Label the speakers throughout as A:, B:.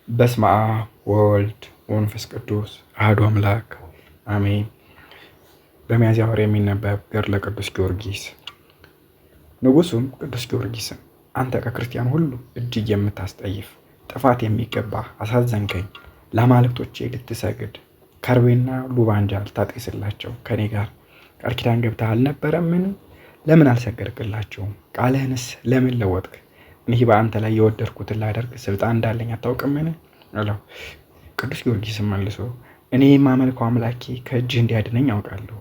A: በስመ አብ ወወልድ ወመንፈስ ቅዱስ አሐዱ አምላክ አሜን። በሚያዝያ ወር የሚነበብ ገድለ ቅዱስ ጊዮርጊስ። ንጉሡም ቅዱስ ጊዮርጊስን አንተ ከክርስቲያን ሁሉ እጅግ የምታስጠይፍ ጥፋት የሚገባ አሳዘንከኝ። ለአማልክቶቼ ልትሰግድ ከርቤና ሉባንጃ ልታጤስላቸው ከኔ ጋር ቃል ኪዳን ገብተህ አልነበረምን? ለምን አልሰገድክላቸውም? ቃልህንስ ለምን ለወጥክ? እኔ በአንተ ላይ የወደድኩትን ላደርግ ስልጣን እንዳለኝ አታውቅምን? አለው። ቅዱስ ጊዮርጊስም መልሶ እኔ የማመልከው አምላኬ ከእጅህ እንዲያድነኝ አውቃለሁ።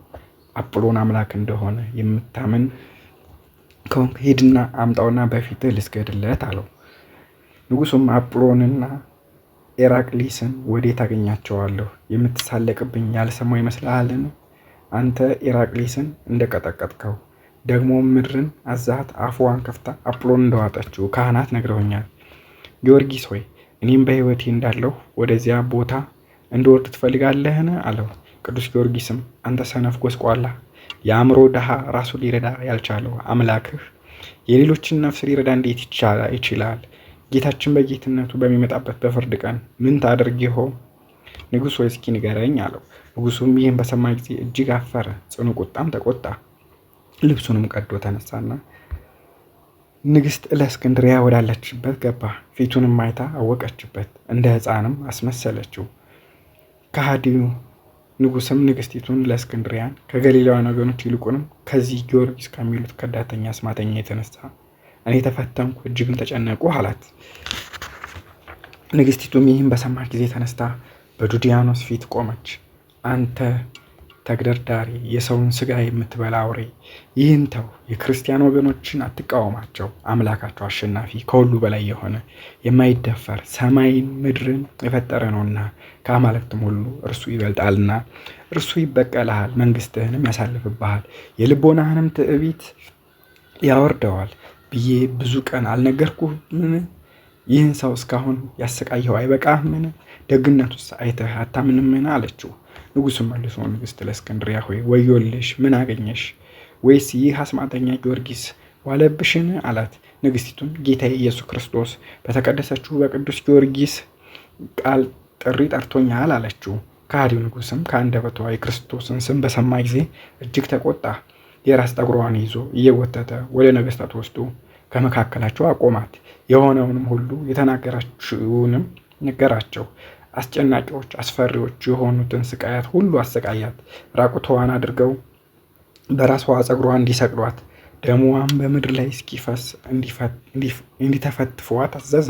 A: አጵሎን አምላክ እንደሆነ የምታምን ከሆንክ ሂድና አምጣውና በፊትህ ልስገድለት አለው። ንጉሡም አጵሎንና ኤራቅሊስን ወዴት አገኛቸዋለሁ? የምትሳለቅብኝ ያልሰማው ይመስልሃልን? አንተ ኤራቅሊስን እንደቀጠቀጥከው ደግሞ ምድርን አዛት አፍዋን ከፍታ አጵሎን እንደዋጠችው ካህናት ነግረውኛል። ጊዮርጊስ ሆይ እኔም በሕይወቴ እንዳለሁ ወደዚያ ቦታ እንድወርድ ትፈልጋለህን? አለው። ቅዱስ ጊዮርጊስም አንተ ሰነፍ ጎስቋላ፣ የአእምሮ ድሃ፣ ራሱ ሊረዳ ያልቻለው አምላክህ የሌሎችን ነፍስ ሊረዳ እንዴት ይችላል? ጌታችን በጌትነቱ በሚመጣበት በፍርድ ቀን ምን ታደርግ ይሆን? ንጉሥ ሆይ እስኪ ንገረኝ አለው። ንጉሡም ይህን በሰማ ጊዜ እጅግ አፈረ፣ ጽኑ ቁጣም ተቆጣ። ልብሱንም ቀዶ ተነሳና ንግሥት እለእስክንድርያ ወዳለችበት ገባ። ፊቱንም አይታ አወቀችበት፣ እንደ ሕፃንም አስመሰለችው። ከሃዲው ንጉሥም ንግሥቲቱን እለእስክንድርያን ከገሊላውያን ወገኖች ይልቁንም ከዚህ ጊዮርጊስ ከሚሉት ከዳተኛ አስማተኛ የተነሳ እኔ ተፈተንኩ፣ እጅግም ተጨነቁ አላት። ንግሥቲቱም ይህም በሰማች ጊዜ ተነስታ በዱዲያኖስ ፊት ቆመች። አንተ ተግደርዳሪ፣ የሰውን ስጋ የምትበላ አውሬ፣ ይህን ተው፣ የክርስቲያን ወገኖችን አትቃወማቸው። አምላካቸው አሸናፊ፣ ከሁሉ በላይ የሆነ የማይደፈር ሰማይን ምድርን የፈጠረ ነውና ከአማልክትም ሁሉ እርሱ ይበልጣልና እርሱ ይበቀልሃል፣ መንግስትህንም ያሳልፍብሃል፣ የልቦናህንም ትዕቢት ያወርደዋል ብዬ ብዙ ቀን አልነገርኩህምን? ይህን ሰው እስካሁን ያሰቃየው አይበቃህምን? ደግነቱስ አይተህ አታምንምን? አለችው። ንጉሡም መልሶ ንግሥት እለእስክንድርያ ሆይ ወዮልሽ፣ ምን አገኘሽ? ወይስ ይህ አስማተኛ ጊዮርጊስ ዋለብሽን? አላት። ንግሥቲቱን ጌታዬ ኢየሱስ ክርስቶስ በተቀደሰችው በቅዱስ ጊዮርጊስ ቃል ጥሪ ጠርቶኛል አለችው። ከሃዲው ንጉሥም ከአንደበቷ የክርስቶስን ስም በሰማ ጊዜ እጅግ ተቆጣ። የራስ ጠጉሯን ይዞ እየጎተተ ወደ ነገሥታት ወስዶ ከመካከላቸው አቆማት። የሆነውንም ሁሉ የተናገራችውንም ነገራቸው። አስጨናቂዎች አስፈሪዎች የሆኑትን ስቃያት ሁሉ አሰቃያት። ራቁቷን አድርገው በራሷ ጸጉሯ እንዲሰቅሏት፣ ደሟን በምድር ላይ እስኪፈስ እንዲተፈትፏት አዘዘ።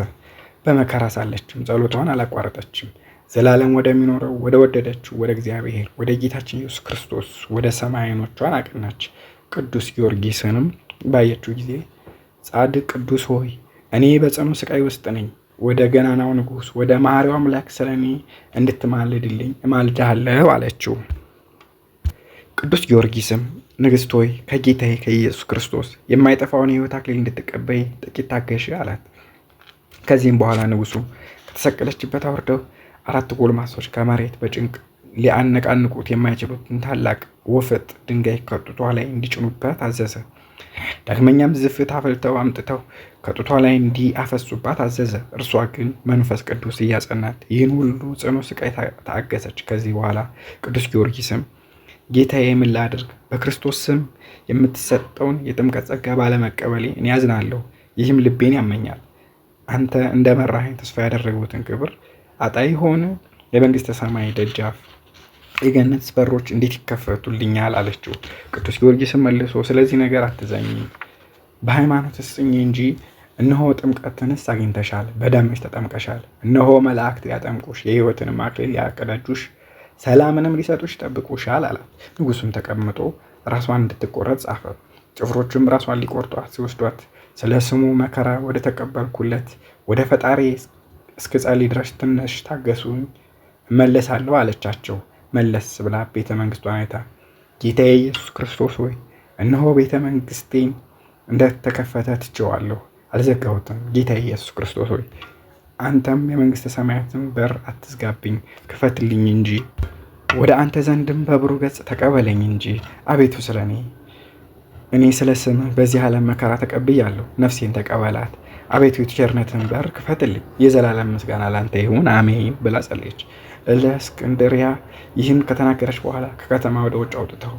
A: በመከራ ሳለችም ጸሎቷን አላቋረጠችም። ዘላለም ወደሚኖረው ወደ ወደደችው ወደ እግዚአብሔር ወደ ጌታችን ኢየሱስ ክርስቶስ ወደ ሰማይ ዓይኖቿን አቀናች። ቅዱስ ጊዮርጊስንም ባየችው ጊዜ ጻድቅ ቅዱስ ሆይ እኔ በጽኑ ስቃይ ውስጥ ነኝ። ወደ ገናናው ንጉሥ ወደ መሐሪው አምላክ ስለ እኔ እንድትማልድልኝ እማልድሃለሁ አለችው። ቅዱስ ጊዮርጊስም ንግሥት ሆይ ከጌታዬ ከኢየሱስ ክርስቶስ የማይጠፋውን የሕይወት አክሊል እንድትቀበይ ጥቂት ታገሽ አላት። ከዚህም በኋላ ንጉሡ ከተሰቀለችበት አውርደው 4 ጎልማሶች ከመሬት በጭንቅ ሊያነቃንቁት የማይችሉትን ታላቅ ወፍጥ ድንጋይ ከጡቷ ላይ እንዲጭኑበት አዘዘ። ዳግመኛም ዝፍት አፈልተው አምጥተው ከጡቷ ላይ እንዲያፈሱባት አዘዘ። እርሷ ግን መንፈስ ቅዱስ እያጸናት ይህን ሁሉ ጽኑ ስቃይ ታገሰች። ከዚህ በኋላ ቅዱስ ጊዮርጊስም ጌታዬ ምን ላድርግ? በክርስቶስ ስም የምትሰጠውን የጥምቀት ጸጋ ባለመቀበሌ እኔ ያዝናለሁ፣ ይህም ልቤን ያመኛል። አንተ እንደ መራኸኝ ተስፋ ያደረጉትን ክብር አጣይ ሆነ? የመንግስተ ሰማይ ደጃፍ የገነት በሮች እንዴት ይከፈቱልኛል? አለችው። ቅዱስ ጊዮርጊስም መልሶ ስለዚህ ነገር አትዘኝ፣ በሃይማኖትስ ጽኚ እንጂ እነሆ ጥምቀትንስ አግኝተሻል፣ በደምሽ ተጠምቀሻል። እነሆ መላእክት ሊያጠምቁሽ፣ የሕይወትንም አክሊል ሊያቀዳጁሽ፣ ሰላምንም ሊሰጡሽ ይጠብቁሻል አላት። ንጉሡም ተቀምጦ ራሷን እንድትቆረጥ ጻፈ። ጭፍሮችም ራሷን ሊቆርጧት ሲወስዷት ስለ ስሙ መከራ ወደ ተቀበልኩለት ወደ ፈጣሪ እስክጸልይ ድረስ ትንሽ ታገሱኝ፣ እመለሳለሁ አለቻቸው። መለስ ብላ ቤተ መንግስቷን አይታ ጌታዬ ኢየሱስ ክርስቶስ ሆይ እነሆ ቤተ መንግስቴን እንደተከፈተ ትቼዋለሁ፣ አልዘጋሁትም። ጌታዬ ኢየሱስ ክርስቶስ ሆይ አንተም የመንግስተ ሰማያትን በር አትዝጋብኝ፣ ክፈትልኝ እንጂ ወደ አንተ ዘንድም በብሩህ ገጽ ተቀበለኝ እንጂ። አቤቱ ስለ እኔ ስለ ስምህ በዚህ ዓለም መከራ ተቀብያለሁ፣ ነፍሴን ተቀበላት። አቤቱ የቸርነትን በር ክፈትልኝ፣ የዘላለም ምስጋና ላንተ ይሁን አሜን ብላ ጸለየች። ለእስክንድርያ ይህን ከተናገረች በኋላ ከከተማ ወደ ውጭ አውጥተው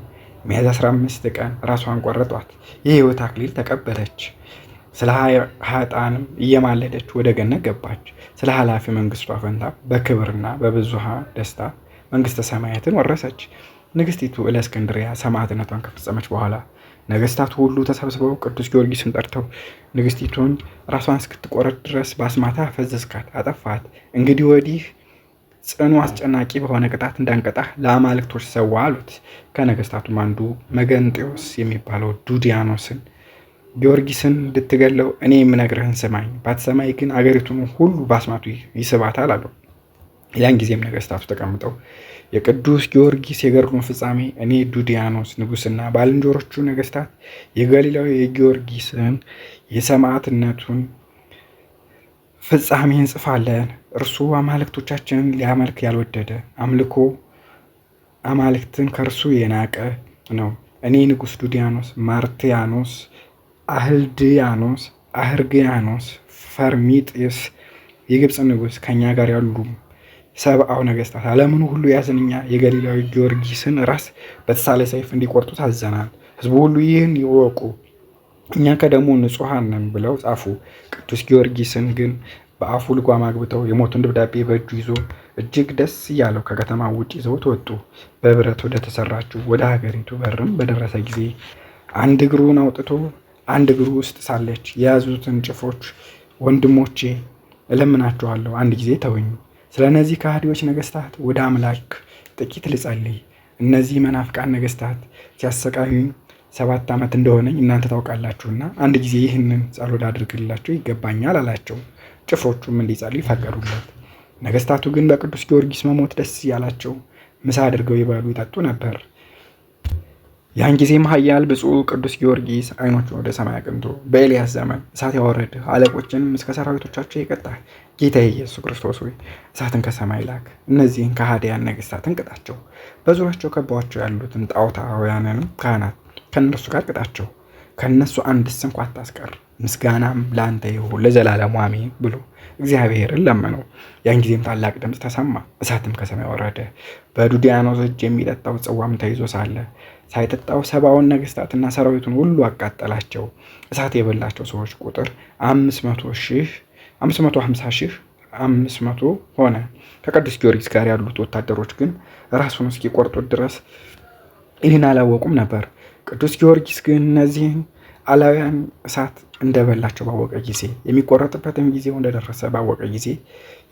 A: ሚያዝያ 15 ቀን ራሷን ቆረጧት። የሕይወት አክሊል ተቀበለች። ስለ ኃጥአንም እየማለደች ወደ ገነት ገባች። ስለ ኃላፊ መንግስቷ ፈንታ በክብርና በብዙሃ ደስታ መንግስተ ሰማያትን ወረሰች። ንግስቲቱ እለእስክንድርያ ሰማዕትነቷን ከፈጸመች በኋላ ነገስታቱ ሁሉ ተሰብስበው ቅዱስ ጊዮርጊስን ጠርተው ንግስቲቱን ራሷን እስክትቆረጥ ድረስ በአስማታ ፈዘዝካት፣ አጠፋት። እንግዲህ ወዲህ ጽኑ አስጨናቂ በሆነ ቅጣት እንዳንቀጣህ ለአማልክቶች ሰዋ አሉት። ከነገስታቱም አንዱ መገንጤዎስ የሚባለው ዱዲያኖስን ጊዮርጊስን እንድትገለው እኔ የምነግርህን ስማኝ፣ ባትሰማይ ግን አገሪቱን ሁሉ በአስማቱ ይስባታል አለው። ያን ጊዜም ነገስታቱ ተቀምጠው የቅዱስ ጊዮርጊስ የገድሉን ፍጻሜ እኔ ዱዲያኖስ ንጉስና ባልንጀሮቹ ነገስታት የገሊላዊ የጊዮርጊስን የሰማዕትነቱን ፍጻሜ እንጽፋለን። እርሱ አማልክቶቻችንን ሊያመልክ ያልወደደ አምልኮ አማልክትን ከእርሱ የናቀ ነው። እኔ ንጉስ ዱዲያኖስ፣ ማርትያኖስ፣ አህልድያኖስ፣ አህርግያኖስ፣ ፈርሚጤስ የግብፅ ንጉስ ከእኛ ጋር ያሉ ሰብአው ነገስታት ዓለምን ሁሉ ያዝንኛ የገሊላዊ ጊዮርጊስን ራስ በተሳለ ሰይፍ እንዲቆርጡ ታዘናል። ህዝቡ ሁሉ ይህን ይወቁ፣ እኛ ከደሙ ንጹሐን ነን ብለው ጻፉ። ቅዱስ ጊዮርጊስን ግን በአፉ ልጓም አግብተው የሞቱን ደብዳቤ በእጁ ይዞ እጅግ ደስ እያለው ከከተማ ውጭ ይዘውት ወጡ። በብረት ወደ ተሰራችው ወደ ሀገሪቱ በርም በደረሰ ጊዜ አንድ እግሩን አውጥቶ አንድ እግሩ ውስጥ ሳለች የያዙትን ጭፍሮች ወንድሞቼ እለምናችኋለሁ አንድ ጊዜ ተወኝ፣ ስለ እነዚህ ከሃዲዎች ነገስታት ወደ አምላክ ጥቂት ልጸልይ። እነዚህ መናፍቃን ነገስታት ሲያሰቃዩኝ 7 ዓመት እንደሆነኝ እናንተ ታውቃላችሁና አንድ ጊዜ ይህንን ጸሎት አድርግላቸው ይገባኛል አላቸው። ጭፍሮቹም እንዲጸልይ ፈቀዱለት። ነገስታቱ ግን በቅዱስ ጊዮርጊስ መሞት ደስ ያላቸው ምሳ አድርገው ይበሉ ይጠጡ ነበር። ያን ጊዜም ኃያል ብፁዕ ቅዱስ ጊዮርጊስ ዓይኖቹን ወደ ሰማይ አቅንቶ በኤልያስ ዘመን እሳት ያወረድህ አለቆችንም እስከ ሰራዊቶቻቸው የቀጣህ ጌታ ኢየሱስ ክርስቶስ ሆይ እሳትን ከሰማይ ላክ፣ እነዚህን ከሃዲያን ነገስታትን ቅጣቸው፣ በዙሪያቸው ከበዋቸው ያሉትን ጣዖታውያንንም ካህናት ከእነርሱ ጋር ቅጣቸው፣ ከእነሱ አንድስ እንኳ አታስቀር፣ ምስጋናም ለአንተ ይሁን ለዘላለሙ አሜን ብሎ እግዚአብሔርን ለመነው። ያን ጊዜም ታላቅ ድምፅ ተሰማ፣ እሳትም ከሰማይ ወረደ። በዱዲያኖስ እጅ የሚጠጣው ጽዋም ተይዞ ሳለ ሳይጠጣው 70 ነገስታትና ሰራዊቱን ሁሉ አቃጠላቸው። እሳት የበላቸው ሰዎች ቁጥር 550,500 ሆነ። ከቅዱስ ጊዮርጊስ ጋር ያሉት ወታደሮች ግን ራሱን እስኪቆርጡት ድረስ ይህን አላወቁም ነበር። ቅዱስ ጊዮርጊስ ግን እነዚህን አላውያን እሳት እንደበላቸው ባወቀ ጊዜ የሚቆረጥበትም ጊዜው እንደደረሰ ባወቀ ጊዜ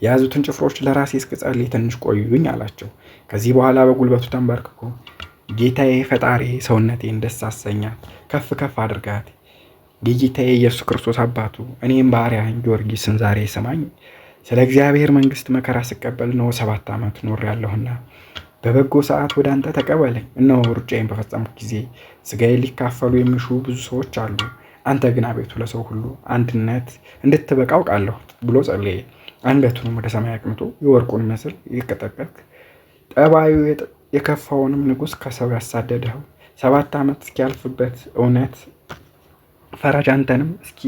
A: የያዙትን ጭፍሮች ለራሴ እስክጸልይ ትንሽ ቆዩኝ አላቸው። ከዚህ በኋላ በጉልበቱ ተንበርክኮ ጌታዬ ፈጣሪ ሰውነቴን ደስ አሰኛት፣ ከፍ ከፍ አድርጋት። የጌታዬ ኢየሱስ ክርስቶስ አባቱ እኔም ባሪያህን ጊዮርጊስን ዛሬ ስማኝ። ስለ እግዚአብሔር መንግስት መከራ ስቀበል ነው 7 ዓመት ኖሬያለሁና በበጎ ሰዓት ወደ አንተ ተቀበለኝ። እነሆ ሩጫዬን በፈጸምኩ ጊዜ ስጋዬን ሊካፈሉ የሚሹ ብዙ ሰዎች አሉ። አንተ ግን አቤቱ ለሰው ሁሉ አንድነት እንድትበቃ አውቃለሁ ብሎ ጸለየ። አንገቱንም ወደ ሰማይ አቅንቶ የወርቁን ምስል ይቀጠቀጥ ጠባዩ የከፋውንም ንጉሥ ከሰው ያሳደደው 7 ዓመት እስኪያልፍበት እውነት ፈራጅ አንተንም እስኪ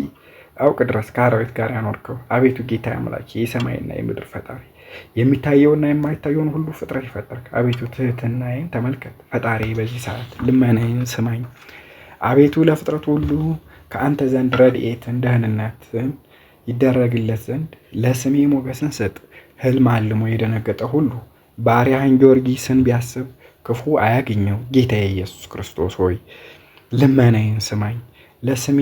A: አውቅ ድረስ ከአራዊት ጋር ያኖርከው አቤቱ ጌታ አምላክ የሰማይና የምድር ፈጣሪ የሚታየውና የማይታየውን ሁሉ ፍጥረት ይፈጠርክ አቤቱ ትህትናዬን ተመልከት። ፈጣሪ በዚህ ሰዓት ልመናዬን ስማኝ። አቤቱ ለፍጥረቱ ሁሉ ከአንተ ዘንድ ረድኤትን ደህንነትን ይደረግለት ዘንድ ለስሜ ሞገስን ስጥ። ህልም አልሞ የደነገጠ ሁሉ ባሪያህን ጊዮርጊስን ቢያስብ ክፉ አያገኘው። ጌታዬ ኢየሱስ ክርስቶስ ሆይ ልመናዬን ስማኝ። ለስሜ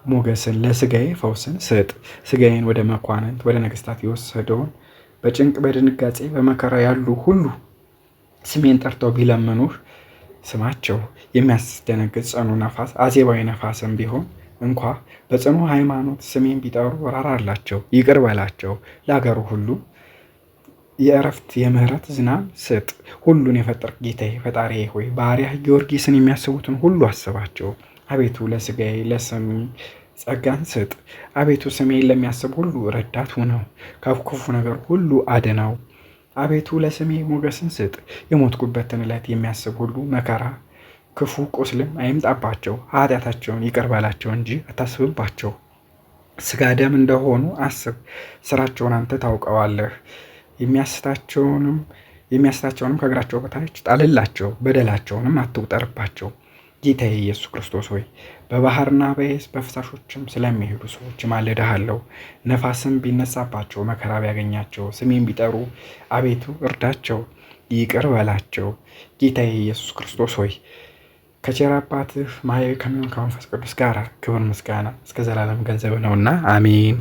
A: ሞገስን ለስጋዬ ፈውስን ስጥ። ስጋዬን ወደ መኳንንት ወደ ነገስታት የወሰደውን በጭንቅ በድንጋጼ በመከራ ያሉ ሁሉ ስሜን ጠርተው ቢለምኑህ ስማቸው። የሚያስደነግጥ ጽኑ ነፋስ አዜባዊ ነፋስም ቢሆን እንኳ በጽኑ ሃይማኖት ስሜን ቢጠሩ ራራላቸው፣ ይቅር በላቸው። ለአገሩ ሁሉ የእረፍት የምህረት ዝናብ ስጥ። ሁሉን የፈጠርክ ጌታዬ ፈጣሪ ሆይ ባሪያህ ጊዮርጊስን የሚያስቡትን ሁሉ አስባቸው። አቤቱ ለስጋዬ ለስሜ ጸጋን ስጥ። አቤቱ ስሜን ለሚያስብ ሁሉ ረዳት ሁነው፣ ከክፉ ነገር ሁሉ አድነው። አቤቱ ለስሜ ሞገስን ስጥ። የሞትኩበትን ዕለት የሚያስብ ሁሉ መከራ ክፉ ቁስልም አይምጣባቸው። ኃጢአታቸውን ይቅር በላቸው እንጂ አታስብባቸው። ስጋ ደም እንደሆኑ አስብ። ስራቸውን አንተ ታውቀዋለህ። የሚያስታቸውንም ከእግራቸው በታች ጣልላቸው፣ በደላቸውንም አትቁጠርባቸው። ጌታዬ ኢየሱስ ክርስቶስ ሆይ በባህርና በየብስ በፈሳሾችም ስለሚሄዱ ሰዎች ማልድሃለሁ። ነፋስም ቢነሳባቸው መከራ ቢያገኛቸው ስሜን ቢጠሩ አቤቱ እርዳቸው፣ ይቅር በላቸው። ጌታዬ ኢየሱስ ክርስቶስ ሆይ ከቸር አባትህ ማኅያዊ ከሚሆን ከመንፈስ ቅዱስ ጋር ክብር ምስጋና እስከ ዘላለም ገንዘብ ነውና አሜን።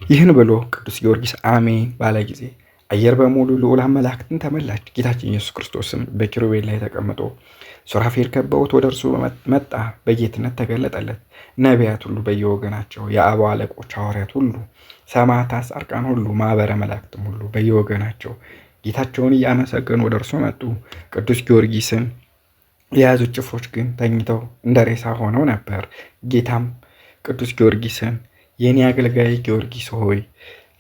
A: ይህን ብሎ ቅዱስ ጊዮርጊስ አሜን ባለ ጊዜ አየር በሙሉ ልዑላን መላእክትን ተመላች። ጌታችን ኢየሱስ ክርስቶስም በኪሩቤል ላይ ተቀምጦ ሱራፌል ከበውት ወደ እርሱ መጣ። በጌትነት ተገለጠለት። ነቢያት ሁሉ በየወገናቸው፣ የአበው አለቆች ሐዋርያት ሁሉ፣ ሰማዕታት፣ ጻድቃን ሁሉ፣ ማኅበረ መላእክትም ሁሉ በየወገናቸው ጌታቸውን እያመሰገኑ ወደ እርሱ መጡ። ቅዱስ ጊዮርጊስን የያዙት ጭፍሮች ግን ተኝተው እንደ ሬሳ ሆነው ነበር። ጌታም ቅዱስ ጊዮርጊስን የእኔ አገልጋይ ጊዮርጊስ ሆይ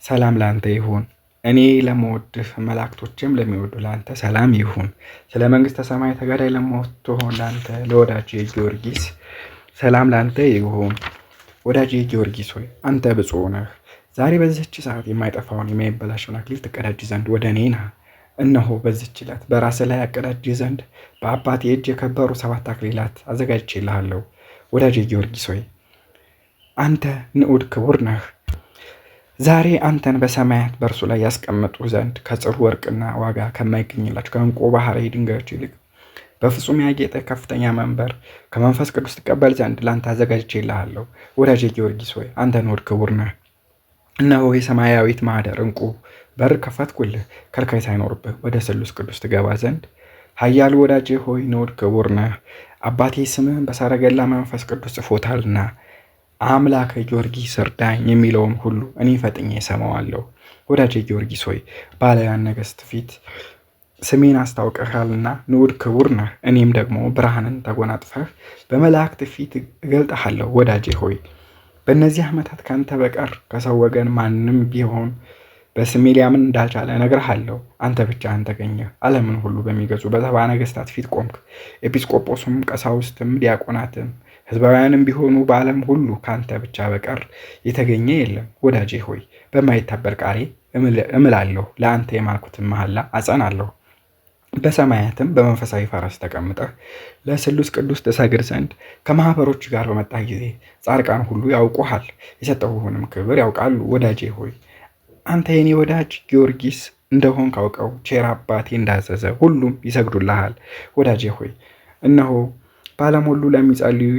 A: ሰላም ላንተ ይሁን፣ እኔ ለመወድህ መላእክቶችም ለሚወዱ ላንተ ሰላም ይሁን። ስለ መንግሥተ ሰማይ ተጋዳይ ለምትሆን ላንተ ለወዳጄ ጊዮርጊስ ሰላም ላንተ ይሁን። ወዳጄ ጊዮርጊስ ሆይ አንተ ብፁዕ ነህ። ዛሬ በዚህች ሰዓት የማይጠፋውን የማይበላሸውን አክሊል ትቀዳጅ ዘንድ ወደ እኔ ና። እነሆ በዚህች ዕለት በራስህ ላይ አቀዳጅ ዘንድ በአባቴ እጅ የከበሩ 7 አክሊላት አዘጋጅቼልሃለሁ። ወዳጄ ጊዮርጊስ ሆይ አንተ ንዑድ ክቡር ነህ። ዛሬ አንተን በሰማያት በእርሱ ላይ ያስቀምጡ ዘንድ ከጽሩ ወርቅና ዋጋ ከማይገኝላቸው ከዕንቁ ባሕርይ ድንጋዮች ይልቅ በፍጹም ያጌጠ ከፍተኛ መንበር ከመንፈስ ቅዱስ ትቀበል ዘንድ ለአንተ አዘጋጅቼልሃለሁ። ወዳጄ ጊዮርጊስ ሆይ አንተ ንዑድ ክቡር ነህ። እነሆ የሰማያዊት ማኅደር ዕንቁ በር ከፈትኩልህ፣ ከልካይ ሳይኖርብህ ወደ ስሉስ ቅዱስ ትገባ ዘንድ። ኃያሉ ወዳጄ ሆይ ንዑድ ክቡር ነህ። አባቴ ስምህን በሰረገላ መንፈስ ቅዱስ ጽፎታልና አምላከ ጊዮርጊስ እርዳኝ የሚለውን ሁሉ እኔ ፈጥኜ እሰማዋለሁ። ወዳጄ ጊዮርጊስ ሆይ ባለያን ነገሥት ፊት ስሜን አስታውቀሃልና ንዑድ ክቡር ነህ። እኔም ደግሞ ብርሃንን ተጎናጥፈህ በመላእክት ፊት እገልጠሃለሁ። ወዳጄ ሆይ በእነዚህ ዓመታት ከአንተ በቀር ከሰው ወገን ማንም ቢሆን በስሜ ሊያምን እንዳልቻለ እነግርሃለሁ። አንተ ብቻህን ተገኘህ። ዓለምን ሁሉ በሚገዙ በሰባ ነገሥታት ፊት ቆምክ። ኤጲስቆጶስም፣ ቀሳውስትም፣ ዲያቆናትም ሕዝባውያንም ቢሆኑ በዓለም ሁሉ ከአንተ ብቻ በቀር የተገኘ የለም። ወዳጄ ሆይ በማይታበል ቃሌ እምላለሁ፣ ለአንተ የማልኩትን መሐላ አጸናለሁ። በሰማያትም በመንፈሳዊ ፈረስ ተቀምጠህ ለስሉስ ቅዱስ ትሰግድ ዘንድ ከማኅበሮች ጋር በመጣህ ጊዜ ጻድቃን ሁሉ ያውቁሃል፣ የሰጠሁህንም ክብር ያውቃሉ። ወዳጄ ሆይ አንተ የኔ ወዳጅ ጊዮርጊስ እንደሆን ካውቀው ቸር አባቴ እንዳዘዘ ሁሉም ይሰግዱልሃል። ወዳጄ ሆይ እነሆ በዓለም ሁሉ ለሚጸልዩ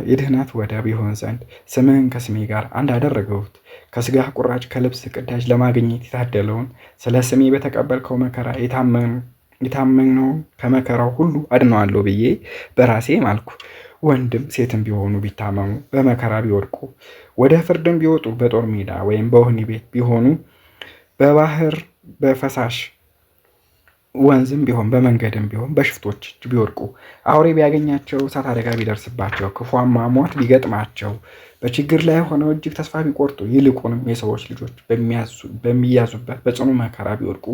A: የድህነት ወደብ ይሆን ዘንድ ስምህን ከስሜ ጋር አንድ አደረገሁት። ከስጋህ ቁራጭ ከልብስ ቅዳጅ ለማግኘት የታደለውን ስለ ስሜ በተቀበልከው መከራ የታመነውን ከመከራው ሁሉ አድነዋለሁ ብዬ በራሴ ማልኩ። ወንድም ሴትም ቢሆኑ ቢታመሙ፣ በመከራ ቢወድቁ፣ ወደ ፍርድም ቢወጡ፣ በጦር ሜዳ ወይም በወህኒ ቤት ቢሆኑ፣ በባህር በፈሳሽ ወንዝም ቢሆን በመንገድም ቢሆን በሽፍቶች እጅ ቢወድቁ፣ አውሬ ቢያገኛቸው፣ እሳት አደጋ ቢደርስባቸው፣ ክፉ ሟርት ቢገጥማቸው፣ በችግር ላይ ሆነው እጅግ ተስፋ ቢቆርጡ፣ ይልቁንም የሰዎች ልጆች በሚያዙበት በጽኑ መከራ ቢወድቁ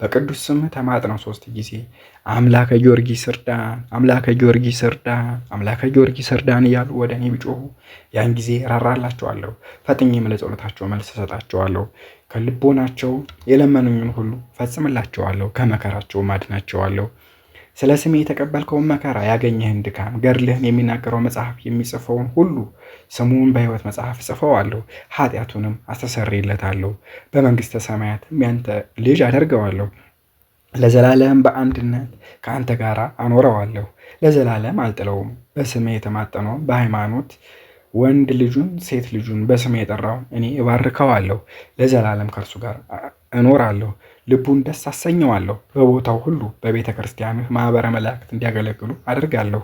A: በቅዱስ ስምህ ተማጥነው 3 ጊዜ አምላከ ጊዮርጊስ እርዳን፣ አምላከ ጊዮርጊስ እርዳን፣ አምላከ ጊዮርጊስ እርዳን እያሉ ወደ እኔ ቢጮሁ ያን ጊዜ ራራላቸዋለሁ፣ ፈጥኜም ለጸሎታቸው መልስ እሰጣቸዋለሁ። ከልቦናቸው የለመኑኝን ሁሉ ፈጽምላቸዋለሁ፣ ከመከራቸው አድናቸዋለሁ። ስለ ስሜ የተቀበልከውን መከራ ያገኘህን ድካም ገድልህን የሚናገረው መጽሐፍ የሚጽፈውን ሁሉ ስሙን በሕይወት መጽሐፍ ጽፈዋለሁ፣ ኃጢአቱንም አስተሰርይለታለሁ። በመንግሥተ ሰማያትም ያንተ ልጅ አደርገዋለሁ። ለዘላለም በአንድነት ከአንተ ጋር አኖረዋለሁ። ለዘላለም አልጥለውም። በስሜ የተማጠነውን በሃይማኖት ወንድ ልጁን ሴት ልጁን በስሜ የጠራውን እኔ እባርከዋለሁ። ለዘላለም ከእርሱ ጋር እኖራለሁ። ልቡን ደስ አሰኘዋለሁ። በቦታው ሁሉ በቤተ ክርስቲያንህ ማኅበረ መላእክት እንዲያገለግሉ አድርጋለሁ።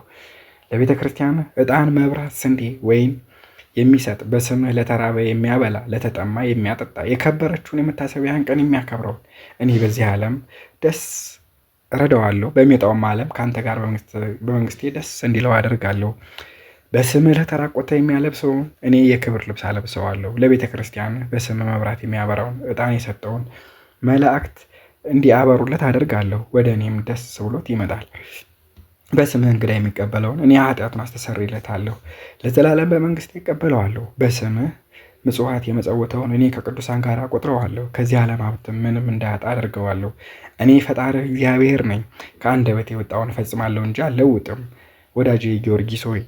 A: ለቤተ ክርስቲያንህ ዕጣን፣ መብራት፣ ስንዴ፣ ወይን የሚሰጥ በስምህ ለተራበ የሚያበላ ለተጠማ የሚያጠጣ የከበረችውን የመታሰቢያን ቀን የሚያከብረውን እኔ በዚህ ዓለም ደስ እረዳዋለሁ። በሚመጣውም ዓለም ከአንተ ጋር በመንግስቴ ደስ እንዲለው አደርጋለሁ። በስምህ ለተራቆተ የሚያለብሰውን እኔ የክብር ልብስ አለብሰዋለሁ። ለቤተ ክርስቲያን በስምህ መብራት የሚያበራውን ዕጣን የሰጠውን መላእክት እንዲያበሩለት አደርጋለሁ። ወደ እኔም ደስ ብሎት ይመጣል። በስምህ እንግዳ የሚቀበለውን እኔ ኃጢአቱን አስተሰርይለታለሁ፣ ለዘላለም በመንግስት ይቀበለዋለሁ። በስምህ ምጽዋት የመጸወተውን እኔ ከቅዱሳን ጋር አቆጥረዋለሁ። ከዚህ ዓለም ሀብት ምንም እንዳያጣ አደርገዋለሁ። እኔ ፈጣሪህ እግዚአብሔር ነኝ። ከአንደበቴ የወጣውን እፈጽማለሁ እንጂ አልለውጥም። ወዳጄ ጊዮርጊስ ሆይ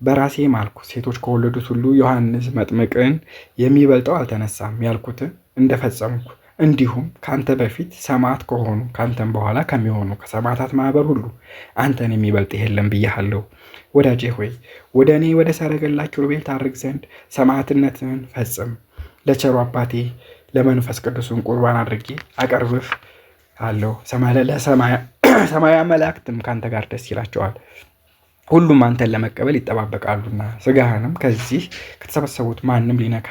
A: በራሴ ማልኩ። ሴቶች ከወለዱት ሁሉ ዮሐንስ መጥምቅን የሚበልጠው አልተነሳም ያልኩትን እንደፈጸምኩ እንዲሁም ካንተ በፊት ሰማዕት ከሆኑ ካንተም በኋላ ከሚሆኑ ከሰማዕታት ማህበር ሁሉ አንተን የሚበልጥ የለም ብያሃለሁ። ወዳጄ ሆይ ወደ እኔ ወደ ሰረገላ ኪሩቤል ታርግ ዘንድ ሰማዕትነትን ፈጽም። ለቸሩ አባቴ ለመንፈስ ቅዱስን ቁርባን አድርጌ አቀርብህ አለው። ሰማያዊ መላእክትም ካንተ ጋር ደስ ይላቸዋል። ሁሉም አንተን ለመቀበል ይጠባበቃሉና ስጋህንም ከዚህ ከተሰበሰቡት ማንም ሊነካ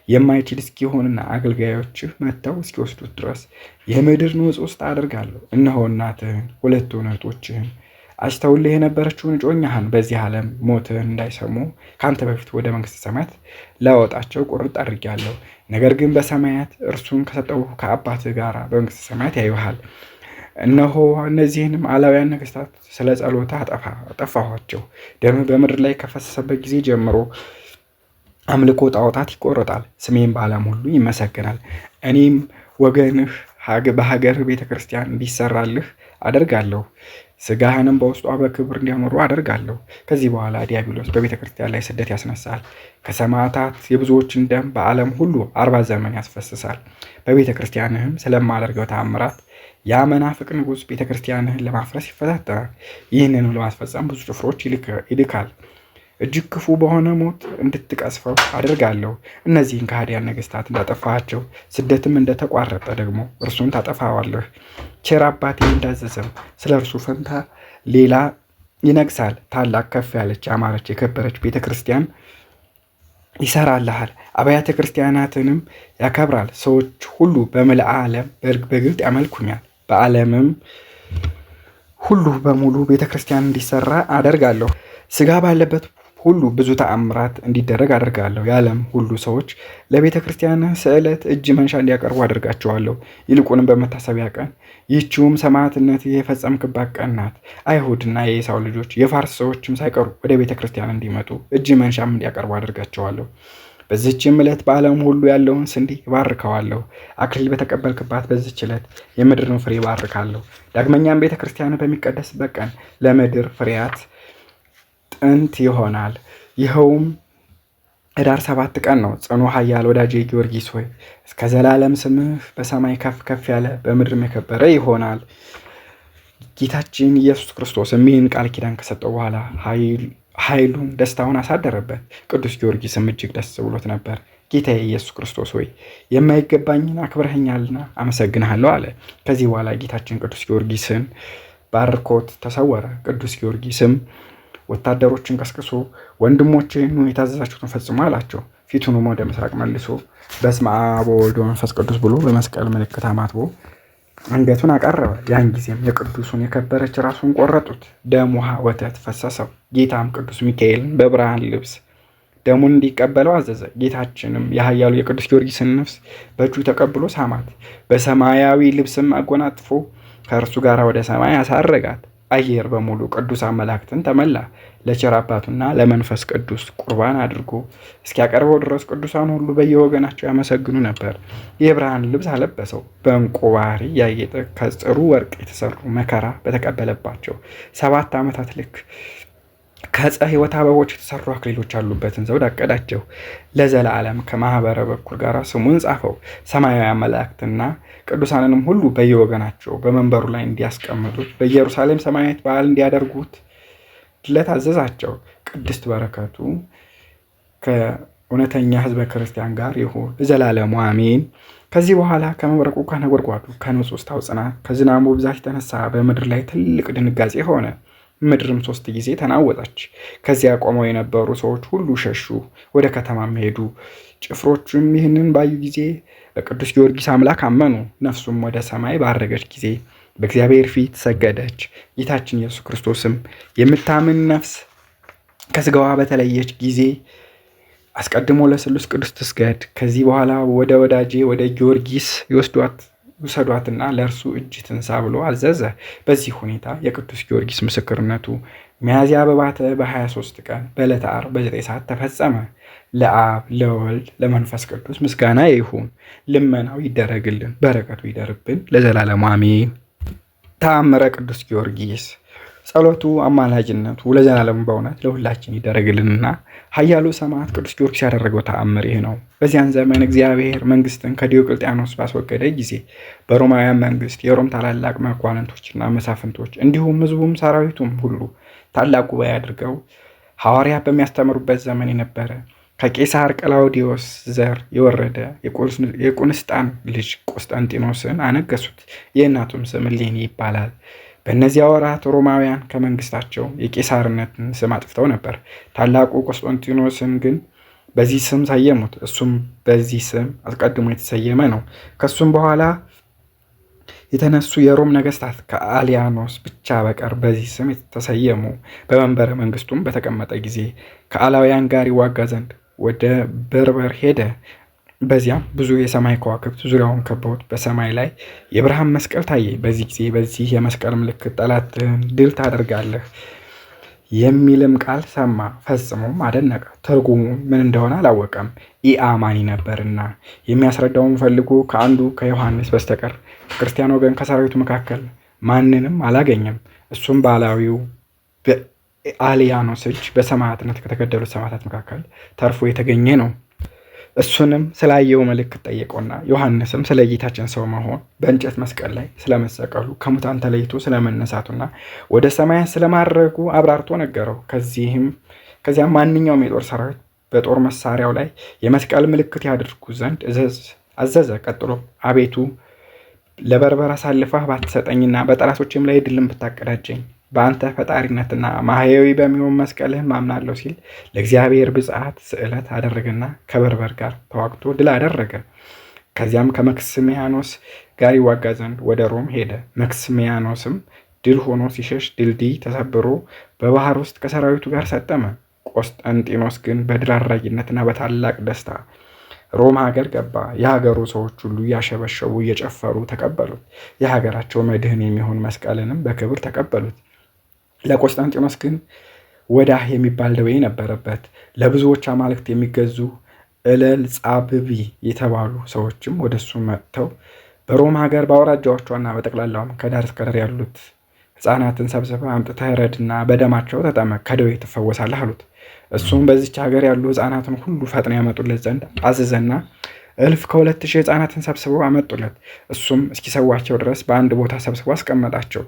A: የማይችል እስኪሆንና አገልጋዮችህ መጥተው እስኪወስዱት ድረስ የምድር ንውፅ ውስጥ አደርጋለሁ። እነሆ እናትህን ሁለቱን እህቶችህን አጭተውልህ የነበረችውን እጮኛህን በዚህ ዓለም ሞትህን እንዳይሰሙ ከአንተ በፊት ወደ መንግሥተ ሰማያት ላወጣቸው ቁርጥ አድርጌአለሁ። ነገር ግን በሰማያት እርሱን ከሰጠው ከአባትህ ጋር በመንግሥተ ሰማያት ያዩሃል። እነሆ እነዚህንም አላውያን ነገሥታት ስለ ጸሎትህ አጠፋኋቸው። ደምህ በምድር ላይ ከፈሰሰበት ጊዜ ጀምሮ አምልኮ ጣዖታት ይቆረጣል፣ ስሜም በዓለም ሁሉ ይመሰገናል። እኔም ወገንህ በሀገር ቤተ ክርስቲያን እንዲሰራልህ አደርጋለሁ። ስጋህንም በውስጧ በክብር እንዲያኖሩ አደርጋለሁ። ከዚህ በኋላ ዲያብሎስ በቤተ ክርስቲያን ላይ ስደት ያስነሳል። ከሰማዕታት የብዙዎችን ደም በዓለም ሁሉ 40 ዘመን ያስፈስሳል። በቤተ ክርስቲያንህም ስለማደርገው ተአምራት ያ መናፍቅ ንጉሥ ቤተ ክርስቲያንህን ለማፍረስ ይፈታተናል። ይህንንም ለማስፈጸም ብዙ ጭፍሮች ይልካል። እጅግ ክፉ በሆነ ሞት እንድትቀስፈው አደርጋለሁ። እነዚህን ከሃዲያን ነገሥታት እንዳጠፋቸው ስደትም እንደተቋረጠ ደግሞ እርሱን ታጠፋዋለህ። ቸር አባቴ እንዳዘዘም ስለ እርሱ ፈንታ ሌላ ይነግሳል። ታላቅ ከፍ ያለች ያማረች የከበረች ቤተ ክርስቲያን ይሰራልሃል። አብያተ ክርስቲያናትንም ያከብራል። ሰዎች ሁሉ በምልአ ዓለም በግልጥ ያመልኩኛል። በዓለምም ሁሉ በሙሉ ቤተ ክርስቲያን እንዲሰራ አደርጋለሁ። ስጋ ባለበት ሁሉ ብዙ ተአምራት እንዲደረግ አደርጋለሁ። የዓለም ሁሉ ሰዎች ለቤተ ክርስቲያን ስዕለት እጅ መንሻ እንዲያቀርቡ አደርጋቸዋለሁ። ይልቁንም በመታሰቢያ ቀን ይህችውም ሰማዕትነት የፈጸምክባት ቀን ናት። አይሁድና የኤሳው ልጆች የፋርስ ሰዎችም ሳይቀሩ ወደ ቤተ ክርስቲያን እንዲመጡ እጅ መንሻም እንዲያቀርቡ አደርጋቸዋለሁ። በዚህችም ዕለት በዓለም ሁሉ ያለውን ስንዴ ይባርከዋለሁ። አክሊል በተቀበልክባት በዚህች ዕለት የምድርን ፍሬ ይባርካለሁ። ዳግመኛም ቤተ ክርስቲያን በሚቀደስበት ቀን ለምድር ፍሬያት ጥንት ይሆናል። ይኸውም ኅዳር 7 ቀን ነው። ጽኑ ኃያል ወዳጄ ጊዮርጊስ ሆይ እስከ ዘላለም ስምህ በሰማይ ከፍ ከፍ ያለ በምድርም የከበረ ይሆናል። ጌታችን ኢየሱስ ክርስቶስ ይህን ቃል ኪዳን ከሰጠው በኋላ ኃይሉን ደስታውን አሳደረበት። ቅዱስ ጊዮርጊስም እጅግ ደስ ብሎት ነበር። ጌታዬ ኢየሱስ ክርስቶስ ሆይ የማይገባኝን አክብረኸኛልና አመሰግንሃለሁ አለ። ከዚህ በኋላ ጌታችን ቅዱስ ጊዮርጊስን ባርኮት ተሰወረ። ቅዱስ ጊዮርጊስም ወታደሮችን ቀስቅሶ ወንድሞቼን የታዘዛችሁትን ፈጽሞ አላቸው። ፊቱንም ወደ ምስራቅ መልሶ በስመ አብ ወወልድ ወመንፈስ ቅዱስ ብሎ በመስቀል ምልክት አማትቦ አንገቱን አቀረበ። ያን ጊዜም የቅዱሱን የከበረች ራሱን ቆረጡት። ደም ውሃ ወተት ፈሰሰው። ጌታም ቅዱስ ሚካኤልን በብርሃን ልብስ ደሙን እንዲቀበለው አዘዘ። ጌታችንም የኃያሉ የቅዱስ ጊዮርጊስን ነፍስ በእጁ ተቀብሎ ሳማት። በሰማያዊ ልብስም አጎናጥፎ ከእርሱ ጋር ወደ ሰማይ አሳረጋት። አየር በሙሉ ቅዱሳን መላእክትን ተመላ። ለቸር አባቱና ለመንፈስ ቅዱስ ቁርባን አድርጎ እስኪያቀርበው ድረስ ቅዱሳን ሁሉ በየወገናቸው ያመሰግኑ ነበር። የብርሃን ልብስ አለበሰው። በዕንቁ ባህሪ ያጌጠ ከጥሩ ወርቅ የተሰሩ መከራ በተቀበለባቸው 7 ዓመታት ልክ ከዕፀ ሕይወት አበቦች የተሰሩ አክሊሎች ያሉበትን ዘውድ አቀዳቸው። ለዘላለም ከማኅበረ በኩር ጋር ስሙን ጻፈው። ሰማያዊ መላእክትና ቅዱሳንንም ሁሉ በየወገናቸው በመንበሩ ላይ እንዲያስቀምጡት በኢየሩሳሌም ሰማያዊት በዓል እንዲያደርጉት አዘዛቸው። ቅድስት በረከቱ ከእውነተኛ ሕዝበ ክርስቲያን ጋር ይሁን ለዘላለሙ አሜን። ከዚህ በኋላ ከመብረቁ ከነጎድጓዱ ከንውጽውጽታው ጽናት ከዝናሙ ብዛት የተነሳ በምድር ላይ ትልቅ ድንጋጼ ሆነ። ምድርም 3 ጊዜ ተናወጠች። ከዚያ ቆመው የነበሩ ሰዎች ሁሉ ሸሹ፣ ወደ ከተማም ሄዱ። ጭፍሮቹም ይህንን ባዩ ጊዜ በቅዱስ ጊዮርጊስ አምላክ አመኑ። ነፍሱም ወደ ሰማይ ባረገች ጊዜ በእግዚአብሔር ፊት ሰገደች። ጌታችን ኢየሱስ ክርስቶስም የምታምን ነፍስ ከስጋዋ በተለየች ጊዜ አስቀድሞ ለስሉስ ቅዱስ ትስገድ፣ ከዚህ በኋላ ወደ ወዳጄ ወደ ጊዮርጊስ ይወስዷት ውሰዷትና ለእርሱ እጅ ትንሳ ብሎ አዘዘ። በዚህ ሁኔታ የቅዱስ ጊዮርጊስ ምስክርነቱ ሚያዝያ በባተ በ23 ቀን በዕለተ ዓርብ በ9 ሰዓት ተፈጸመ። ለአብ ለወልድ ለመንፈስ ቅዱስ ምስጋና ይሁን። ልመናው ይደረግልን፣ በረከቱ ይደርብን ለዘላለሙ አሜን። ተአምረ ቅዱስ ጊዮርጊስ ጸሎቱ አማላጅነቱ ለዘላለም በእውነት ለሁላችን ይደረግልንና ኃያሉ ሰማዕት ቅዱስ ጊዮርጊስ ያደረገው ተአምር ይህ ነው። በዚያን ዘመን እግዚአብሔር መንግስትን ከዲዮቅልጥያኖስ ባስወገደ ጊዜ በሮማውያን መንግስት የሮም ታላላቅ መኳንንቶችና መሳፍንቶች እንዲሁም ሕዝቡም ሰራዊቱም ሁሉ ታላቅ ጉባኤ አድርገው ሐዋርያት በሚያስተምሩበት ዘመን የነበረ ከቄሳር ቀላውዲዮስ ዘር የወረደ የቁንስጣን ልጅ ቆስጠንጢኖስን አነገሱት። የእናቱም ስም እሌኒ ይባላል። በእነዚያ ወራት ሮማውያን ከመንግስታቸው የቄሳርነትን ስም አጥፍተው ነበር። ታላቁ ቆስጠንጢኖስን ግን በዚህ ስም ሰየሙት። እሱም በዚህ ስም አስቀድሞ የተሰየመ ነው። ከሱም በኋላ የተነሱ የሮም ነገስታት ከአሊያኖስ ብቻ በቀር በዚህ ስም ተሰየሙ። በመንበረ መንግስቱም በተቀመጠ ጊዜ ከአላውያን ጋር ይዋጋ ዘንድ ወደ በርበር ሄደ። በዚያም ብዙ የሰማይ ከዋክብት ዙሪያውን ከበውት በሰማይ ላይ የብርሃን መስቀል ታየ። በዚህ ጊዜ በዚህ የመስቀል ምልክት ጠላትህን ድል ታደርጋለህ የሚልም ቃል ሰማ። ፈጽሞም አደነቀ። ትርጉሙ ምን እንደሆነ አላወቀም፣ ኢአማኒ ነበርና። የሚያስረዳውን ፈልጎ ከአንዱ ከዮሐንስ በስተቀር ከክርስቲያን ወገን ከሰራዊቱ መካከል ማንንም አላገኘም። እሱም በአላዊው በአሊያኖስ እጅ በሰማዕትነት ከተገደሉት ሰማዕታት መካከል ተርፎ የተገኘ ነው። እሱንም ስላየው ምልክት ጠየቀውና ዮሐንስም ስለ ጌታችን ሰው መሆን በእንጨት መስቀል ላይ ስለመሰቀሉ ከሙታን ተለይቶ ስለመነሳቱና ወደ ሰማያት ስለማድረጉ አብራርቶ ነገረው። ከዚያም ማንኛውም የጦር ሰራዊት በጦር መሳሪያው ላይ የመስቀል ምልክት ያድርጉ ዘንድ አዘዘ። ቀጥሎ አቤቱ ለበርበር አሳልፈህ ባትሰጠኝና በጠላቶችም ላይ ድልን ብታቀዳጀኝ በአንተ ፈጣሪነትና ማህያዊ በሚሆን መስቀልህም አምናለሁ ሲል ለእግዚአብሔር ብጽዓት ስዕለት አደረገና ከበርበር ጋር ተዋግቶ ድል አደረገ። ከዚያም ከመክስሚያኖስ ጋር ይዋጋ ዘንድ ወደ ሮም ሄደ። መክስሚያኖስም ድል ሆኖ ሲሸሽ ድልድይ ተሰብሮ በባህር ውስጥ ከሰራዊቱ ጋር ሰጠመ። ቆስጠንጢኖስ ግን በድል አድራጊነትና በታላቅ ደስታ ሮም ሀገር ገባ። የሀገሩ ሰዎች ሁሉ እያሸበሸቡ እየጨፈሩ ተቀበሉት። የሀገራቸው መድህን የሚሆን መስቀልንም በክብር ተቀበሉት። ለቆስጠንጢኖስ ግን ወዳህ የሚባል ደዌ ነበረበት። ለብዙዎች አማልክት የሚገዙ እለል ጻብቢ የተባሉ ሰዎችም ወደሱ መጥተው በሮም ሀገር በአውራጃዎቿና በጠቅላላውም ከዳር እስከ ዳር ያሉት ሕፃናትን ሰብስበህ አምጥተህ ረድና በደማቸው ተጠመቅ፣ ከደዌ ትፈወሳለህ አሉት። እሱም በዚች ሀገር ያሉ ሕፃናትን ሁሉ ፈጥነው ያመጡለት ዘንድ አዘዘና 1000 ሕፃናትን ሰብስበው አመጡለት። እሱም እስኪሰዋቸው ድረስ በአንድ ቦታ ሰብስበው አስቀመጣቸው።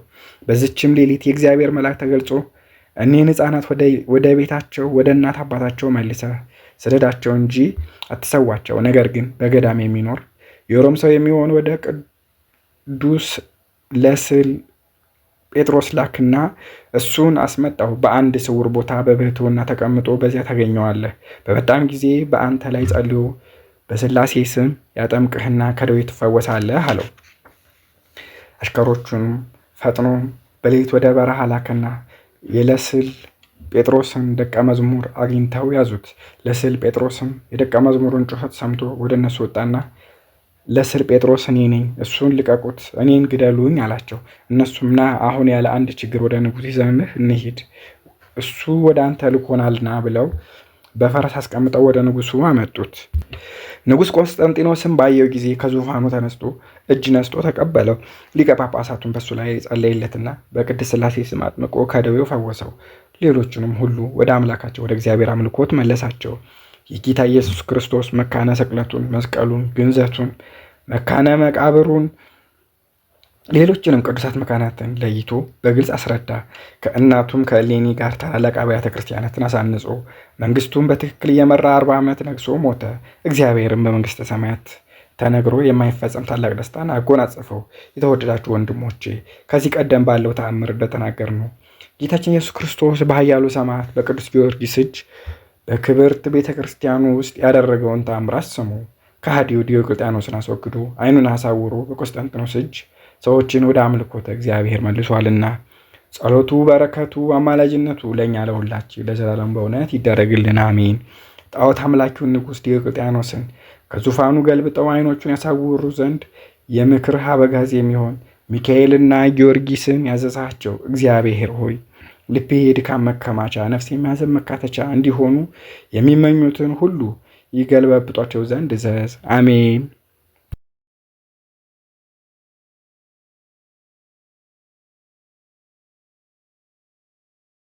A: በዚችም ሌሊት የእግዚአብሔር መልአክ ተገልጾ እኒህን ሕፃናት ወደ ቤታቸው ወደ እናት አባታቸው መልሰህ ስደዳቸው እንጂ አትሰዋቸው። ነገር ግን በገዳም የሚኖር የሮም ሰው የሚሆን ወደ ቅዱስ ለስል ጴጥሮስ ላክና እሱን አስመጣው። በአንድ ስውር ቦታ በብሕትውና ተቀምጦ በዚያ ታገኘዋለህ። በመጣም ጊዜ በአንተ ላይ ጸልዮ በሥላሴ ስም ያጠምቅህና ከደዌ ትፈወሳለህ አለው። አሽከሮቹንም ፈጥኖ በሌሊት ወደ በረሃ ላከና የለስል ጴጥሮስን ደቀ መዝሙር አግኝተው ያዙት። ለስል ጴጥሮስም የደቀ መዝሙሩን ጩኸት ሰምቶ ወደ እነሱ ወጣና ለስል ጴጥሮስ እኔ ነኝ፣ እሱን ልቀቁት፣ እኔን ግደሉኝ አላቸው። እነሱም ና አሁን ያለ አንድ ችግር ወደ ንጉሥ ይዘንህ እንሂድ፣ እሱ ወደ አንተ ልኮናልና ብለው በፈረስ አስቀምጠው ወደ ንጉሱ አመጡት። ንጉሥ ቆስጠንጢኖስም ባየው ጊዜ ከዙፋኑ ተነስቶ እጅ ነስቶ ተቀበለው። ሊቀ ጳጳሳቱን በሱ ላይ ጸለየለትና በቅድስት ሥላሴ ስም አጥምቆ ከደዌው ፈወሰው። ሌሎቹንም ሁሉ ወደ አምላካቸው ወደ እግዚአብሔር አምልኮት መለሳቸው። የጌታ ኢየሱስ ክርስቶስ መካነ ስቅለቱን፣ መስቀሉን፣ ግንዘቱን፣ መካነ መቃብሩን፣ ሌሎችንም ቅዱሳት መካናትን ለይቶ በግልጽ አስረዳ። ከእናቱም ከእሌኒ ጋር ታላላቅ አብያተ ክርስቲያናትን አሳንጾ መንግስቱን በትክክል እየመራ 40 ዓመት ነግሶ ሞተ። እግዚአብሔርም በመንግስተ ሰማያት ተነግሮ የማይፈጸም ታላቅ ደስታን አጎናጸፈው። የተወደዳችሁ ወንድሞቼ ከዚህ ቀደም ባለው ተአምር እንደተናገር ነው ጌታችን ኢየሱስ ክርስቶስ በኃያሉ ሰማዕት በቅዱስ ጊዮርጊስ እጅ በክብርት ቤተ ክርስቲያኑ ውስጥ ያደረገውን ተአምራት ስሙ። ከሃዲው ዲዮቅልጥያኖስን አስወግዶ ዓይኑን አሳውሮ በቆስጠንጢኖስ እጅ ሰዎችን ወደ አምልኮተ እግዚአብሔር መልሷልና ጸሎቱ፣ በረከቱ፣ አማላጅነቱ ለእኛ ለሁላችን ለዘላለም በእውነት ይደረግልን፣ አሜን። ጣዖት አምላኪውን ንጉሥ ዲዮቅልጥያኖስን ከዙፋኑ ገልብጠው ዓይኖቹን ያሳውሩ ዘንድ የምክርህ አበጋዝ የሚሆን ሚካኤልና ጊዮርጊስን ያዘዛቸው እግዚአብሔር ሆይ ልቤ የድካም መከማቻ ነፍስ የማዘን መካተቻ እንዲሆኑ የሚመኙትን ሁሉ ይገልበብጧቸው ዘንድ እዘዝ። አሜን።